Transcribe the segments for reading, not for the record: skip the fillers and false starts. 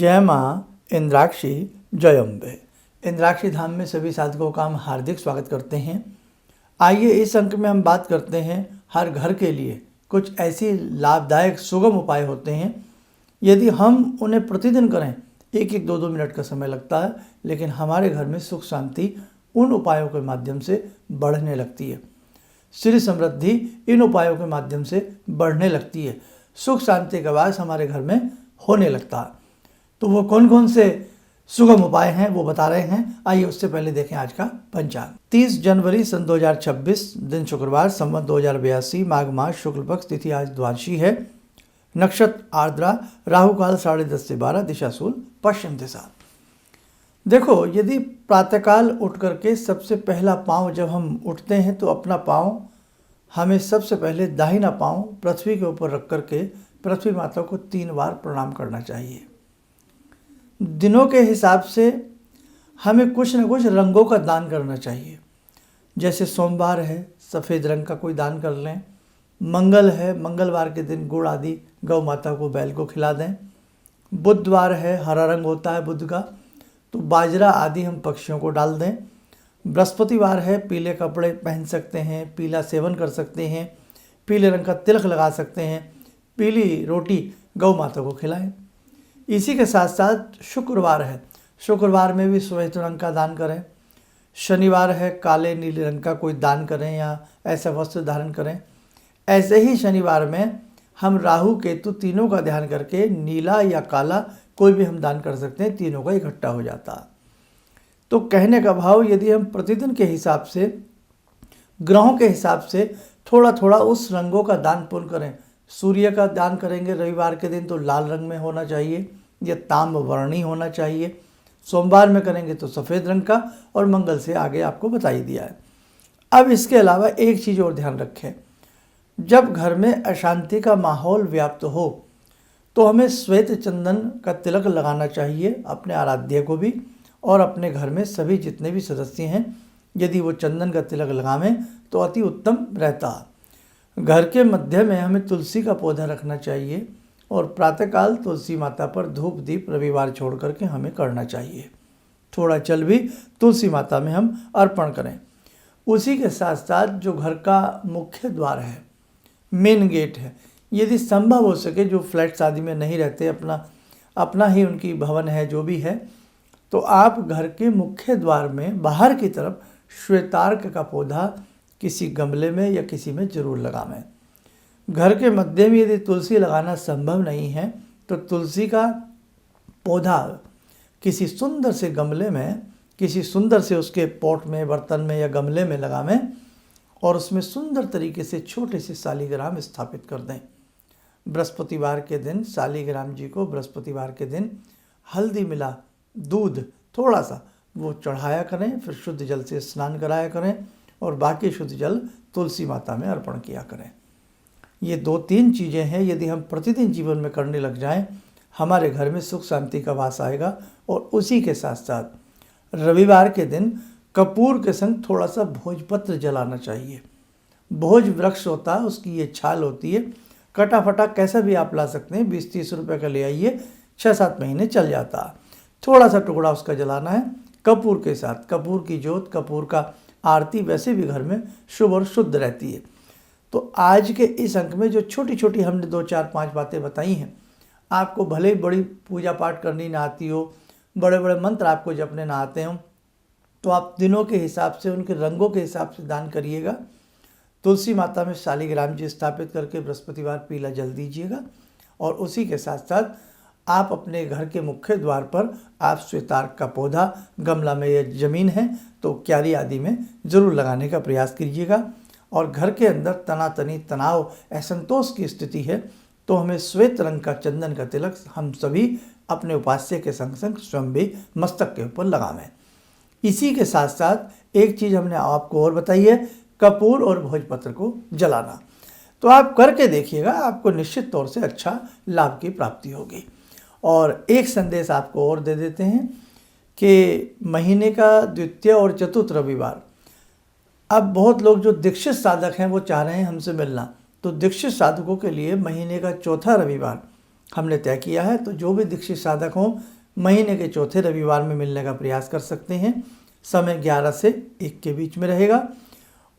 जय माँ इंद्राक्षी जय अम्बे। इंद्राक्षी धाम में सभी साधकों का हम हार्दिक स्वागत करते हैं। आइए इस अंक में हम बात करते हैं हर घर के लिए कुछ ऐसी लाभदायक सुगम उपाय होते हैं। यदि हम उन्हें प्रतिदिन करें, एक एक दो दो मिनट का समय लगता है, लेकिन हमारे घर में सुख शांति उन उपायों के माध्यम से बढ़ने लगती है। श्री समृद्धि इन उपायों के माध्यम से बढ़ने लगती है। सुख शांति का वास हमारे घर में होने लगता है। तो वो कौन कौन से सुगम उपाय हैं वो बता रहे हैं। आइए उससे पहले देखें आज का पंचांग। 30 जनवरी सन 2026, दिन शुक्रवार, संवत 2082, माघ मास, शुक्ल पक्ष, तिथि आज द्वादशी है, नक्षत्र आर्द्रा, राहु काल 10:30 से 12, दिशा शूल पश्चिम दिशा। देखो, यदि प्रातःकाल उठ करके सबसे पहला पाँव जब हम उठते हैं तो अपना पाँव हमें सबसे पहले दाहिना पाँव पृथ्वी के ऊपर रख करके पृथ्वी माता को 3 बार प्रणाम करना चाहिए। दिनों के हिसाब से हमें कुछ न कुछ रंगों का दान करना चाहिए। जैसे सोमवार है, सफ़ेद रंग का कोई दान कर लें। मंगल है, मंगलवार के दिन गुड़ आदि गौ माता को, बैल को खिला दें। बुधवार है, हरा रंग होता है बुध का, तो बाजरा आदि हम पक्षियों को डाल दें। बृहस्पतिवार है, पीले कपड़े पहन सकते हैं, पीला सेवन कर सकते हैं, पीले रंग का तिलक लगा सकते हैं, पीली रोटी गौ माता को खिलाएं। इसी के साथ साथ शुक्रवार है, शुक्रवार में भी श्वेत रंग का दान करें। शनिवार है, काले नीले रंग का कोई दान करें या ऐसा वस्त्र धारण करें। ऐसे ही शनिवार में हम राहु केतु तीनों का ध्यान करके नीला या काला कोई भी हम दान कर सकते हैं, तीनों का इकट्ठा हो जाता है। तो कहने का भाव, यदि हम प्रतिदिन के हिसाब से, ग्रहों के हिसाब से थोड़ा थोड़ा उस रंगों का दान पुण्य करें। सूर्य का दान करेंगे रविवार के दिन तो लाल रंग में होना चाहिए या ताम्र वर्णी होना चाहिए। सोमवार में करेंगे तो सफ़ेद रंग का, और मंगल से आगे आपको बता ही दिया है। अब इसके अलावा एक चीज़ और ध्यान रखें, जब घर में अशांति का माहौल व्याप्त हो तो हमें श्वेत चंदन का तिलक लगाना चाहिए, अपने आराध्य को भी और अपने घर में सभी जितने भी सदस्य हैं, यदि वो चंदन का तिलक लगावें तो अति उत्तम रहता है। घर के मध्य में हमें तुलसी का पौधा रखना चाहिए और प्रातःकाल तुलसी माता पर धूप दीप रविवार छोड़ करके हमें करना चाहिए। थोड़ा जल भी तुलसी माता में हम अर्पण करें। उसी के साथ साथ जो घर का मुख्य द्वार है, मेन गेट है, यदि संभव हो सके, जो फ्लैट्स आदि में नहीं रहते, अपना ही उनकी भवन है जो भी है, तो आप घर के मुख्य द्वार में बाहर की तरफ श्वेतार्क का पौधा किसी गमले में या किसी में जरूर लगावें। घर के मध्य में यदि तुलसी लगाना संभव नहीं है तो तुलसी का पौधा किसी सुंदर से गमले में, किसी सुंदर से उसके पॉट में, बर्तन में या गमले में लगावें और उसमें सुंदर तरीके से छोटे से शालिग्राम स्थापित कर दें। बृहस्पतिवार के दिन शालिग्राम जी को, बृहस्पतिवार के दिन हल्दी मिला दूध थोड़ा सा वो चढ़ाया करें, फिर शुद्ध जल से स्नान कराया करें और बाकी शुद्ध जल तुलसी माता में अर्पण किया करें। ये 2-3 चीज़ें हैं, यदि हम प्रतिदिन जीवन में करने लग जाएं, हमारे घर में सुख शांति का वास आएगा। और उसी के साथ साथ रविवार के दिन कपूर के संग थोड़ा सा भोजपत्र जलाना चाहिए। भोज वृक्ष होता है, उसकी ये छाल होती है, कटा फटा कैसा भी आप ला सकते हैं, 20-30 रुपये का ले आइए, 6-7 महीने चल जाता है। थोड़ा सा टुकड़ा उसका जलाना है कपूर के साथ। कपूर की जोत, कपूर का आरती वैसे भी घर में शुभ और शुद्ध रहती है। तो आज के इस अंक में जो छोटी छोटी हमने 2-4-5 बातें बताई हैं, आपको भले ही बड़ी पूजा पाठ करनी ना आती हो, बड़े बड़े मंत्र आपको जपने ना आते हों, तो आप दिनों के हिसाब से, उनके रंगों के हिसाब से दान करिएगा। तुलसी माता में शालिग्राम जी स्थापित करके बृहस्पतिवार पीला जल दीजिएगा। और उसी के साथ साथ आप अपने घर के मुख्य द्वार पर आप श्वेतार्क का पौधा, गमला में या ज़मीन है तो क्यारी आदि में ज़रूर लगाने का प्रयास कीजिएगा। और घर के अंदर तनातनी, तनाव, असंतोष की स्थिति है तो हमें श्वेत रंग का चंदन का तिलक हम सभी अपने उपास्य के संग संग स्वयं भी मस्तक के ऊपर लगावें। इसी के साथ साथ एक चीज़ हमने आपको और बताई है, कपूर और भोजपत्र को जलाना। तो आप करके देखिएगा, आपको निश्चित तौर से अच्छा लाभ की प्राप्ति होगी। और एक संदेश आपको और दे देते हैं कि महीने का द्वितीय और चतुर्थ रविवार, अब बहुत लोग जो दीक्षित साधक हैं वो चाह रहे हैं हमसे मिलना, तो दीक्षित साधकों के लिए महीने का चौथा रविवार हमने तय किया है। तो जो भी दीक्षित साधक हों, महीने के चौथे रविवार में मिलने का प्रयास कर सकते हैं। समय 11 से 1 के बीच में रहेगा।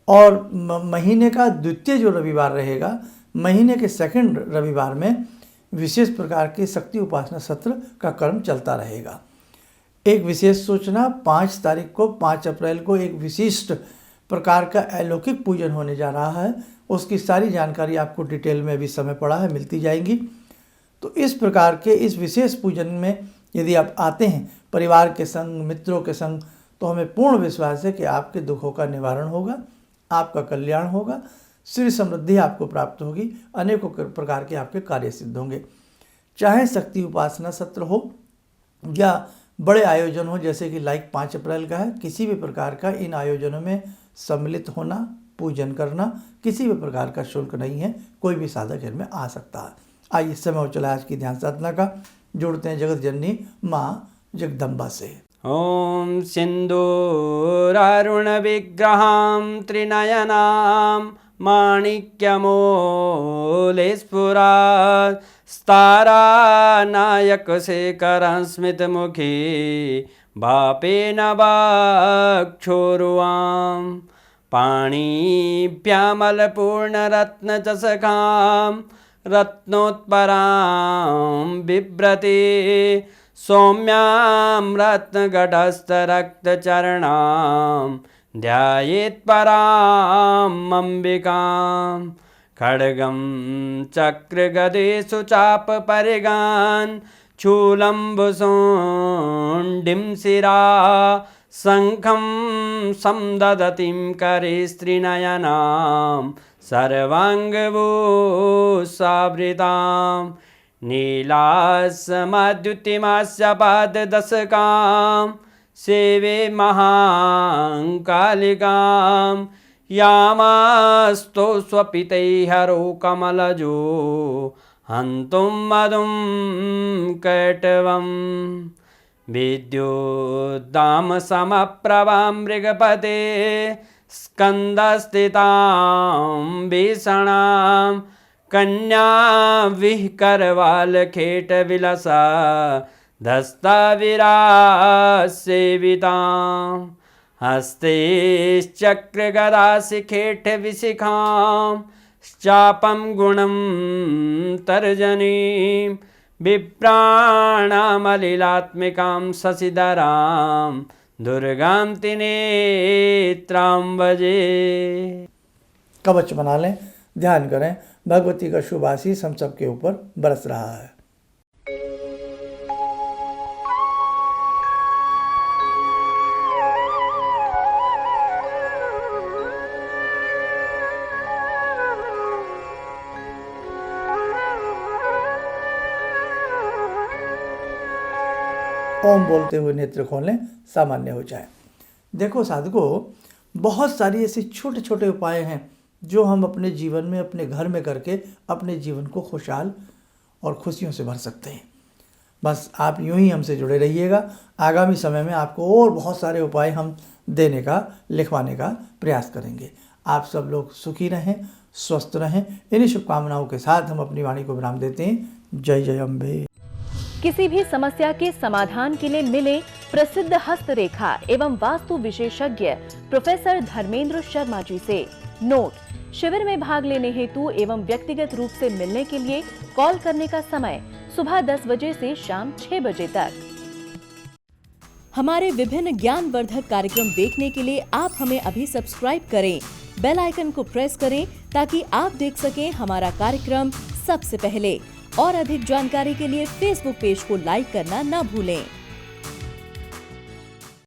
और महीने का द्वितीय जो रविवार रहेगा, महीने के सेकंड रविवार में विशेष प्रकार के शक्ति उपासना सत्र का क्रम चलता रहेगा। एक विशेष सूचना, 5 तारीख को 5 अप्रैल को एक विशिष्ट प्रकार का अलौकिक पूजन होने जा रहा है। उसकी सारी जानकारी आपको डिटेल में अभी समय पड़ा है मिलती जाएगी। तो इस प्रकार के इस विशेष पूजन में यदि आप आते हैं परिवार के संग, मित्रों के संग, तो हमें पूर्ण विश्वास है कि आपके दुखों का निवारण होगा, आपका कल्याण होगा, श्री समृद्धि आपको प्राप्त होगी, अनेकों प्रकार के आपके कार्य सिद्ध होंगे। चाहे शक्ति उपासना सत्र हो या बड़े आयोजन हो, जैसे कि 5 अप्रैल का है, किसी भी प्रकार का इन आयोजनों में सम्मिलित होना, पूजन करना किसी भी प्रकार का शुल्क नहीं है। कोई भी साधक इनमें आ सकता है। आइए समय हो चला आज की ध्यान साधना का। जोड़ते हैं जगत जननी माँ जगदम्बा से। ओम सिंदूरारुण विग्रहां त्रिनयनां माणिक्यमूले स्फुरात् स्तारानायकशेखरं स्मितमुखी भापेन वाक्छोरुवां पाणिभ्यामलपूर्णरत्नचषकां रत्नोत्परां बिभ्रति सौम्यां रत्नघटस्थरक्तचरणां ध्यायेत्पराम् अम्बिकां खड्गं चक्रगदेषु चापपरिगान् शूलम्बुशोण्डिं शिरा शङ्खं संदधतीं करे स्त्रीनयनां सर्वाङ्गभूषावृतां नीलासमद्युतिमास्य पाददशकां सेवे महाकालिकां यामास्तो स्वपितैहरो कमलजो हन्तुं मधुं कैटवम् विद्युद्दामसमप्रभां मृगपते स्कन्दस्थितां भीषणां कन्या विहकरवालखेटविलसा धस्ताविरासेवितां हस्तैश्चक्रगदाशिखेटविशिखां चापं गुणं तर्जनीं बिभ्राणामलिलात्मिकां शशिधरां दुर्गां त्रिनेत्रां भजे। कवच बना लें, ध्यान करें, भगवती का शुभ आशीष हम सबके ऊपर बरस रहा है। ओम बोलते हुए नेत्र खोलें, सामान्य हो जाए। देखो साधकों, बहुत सारी ऐसी छोटे छोटे उपाय हैं जो हम अपने जीवन में, अपने घर में करके अपने जीवन को खुशहाल और खुशियों से भर सकते हैं। बस आप यूं ही हमसे जुड़े रहिएगा। आगामी समय में आपको और बहुत सारे उपाय हम देने का, लिखवाने का प्रयास करेंगे। आप सब लोग सुखी रहें, स्वस्थ रहें। इन्हीं शुभकामनाओं के साथ हम अपनी वाणी को विराम देते हैं। जय जय अम्बे। किसी भी समस्या के समाधान के लिए मिले प्रसिद्ध हस्तरेखा एवं वास्तु विशेषज्ञ प्रोफेसर धर्मेंद्र शर्मा जी से। नोट: शिविर में भाग लेने हेतु एवं व्यक्तिगत रूप से मिलने के लिए कॉल करने का समय सुबह 10 बजे से शाम 6 बजे तक। हमारे विभिन्न ज्ञानवर्धक कार्यक्रम देखने के लिए आप हमें अभी सब्सक्राइब करें, बेल आइकन को प्रेस करें ताकि आप देख सकें हमारा कार्यक्रम सबसे पहले। और अधिक जानकारी के लिए फेसबुक पेज को लाइक करना न भूलें।